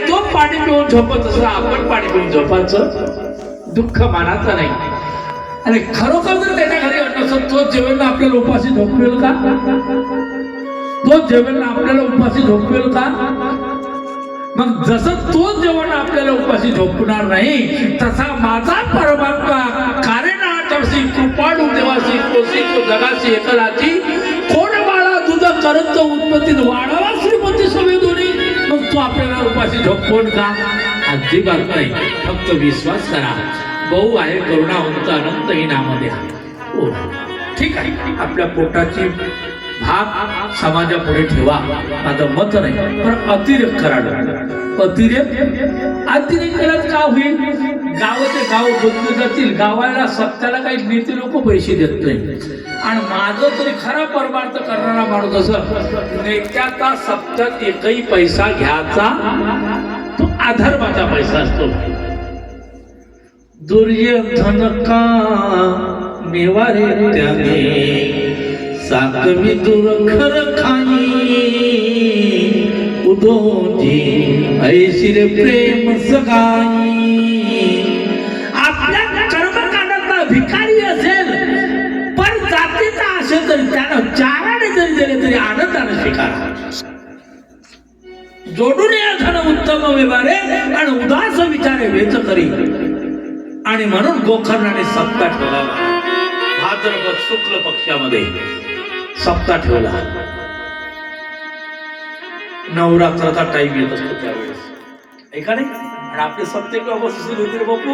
तो पाणी पिऊन झोपत असं आपण पाणी पिऊन झोपायचं दुःख मानाचं नाही. आणि खरोखर जर त्याच्या घरी नसत तो जेवण आपल्याला उपाशी झोपवेल का? तो जेवण आपल्याला उपाशी झोपवेल का? मग जसं तो जेवण आपल्याला उपाशी झोपणार नाही तसा माझा परमात्मा कारेनाथसी कृपाळू देवासी कोसी जगासी एकलाची कोण बाळा तुझं करत उत्पत्तीत वाढवा श्रीमंती सवेदोनी. मग तो आपल्याला उपाशी झोपवण का? अजिबात नाही. फक्त विश्वास करा. बहु आहे करुणावंत अनंत ही नामधेय. हो ठीक आहे, आपल्या पोटाची भाग समाजापुढे ठेवा माझं मत नाही, पण अतिरेक करा. अतिरेक केल्यात का होईल? गावाचे गाव बदलू जातील. गावाला सत्याला काही नेते लोक पैसे देत नाही. आणि माझं तरी खरा परमार्थ करणारा माणूस असं नेत्याचा सत्यात एकही पैसा घ्यायचा तो अधर्माचा पैसा असतो. दुर्योधन का मेवारे त्याने साकवी दुरखर खाई उदोजी ऐशिर प्रेम सगाई. आपल्या कर्मकांडाचा भिकारी असेल पण जातीचा असेल तरी त्यानं चाराने जरी दिले तरी आनंदाने स्वीकारा. जोडून या धन उत्तम व्यवहारे आणि उदास विचारे वेच करी. आणि म्हणून गोकर्णाने सप्ताह ठेवला. भाद्रपद शुक्ल पक्षामध्ये सप्ताह ठेवला. नवरात्राचा टाइम येत असतो त्यावेळेस, ऐका नाही. आणि आपले सप्ते केव्हा सुरू होते बापू?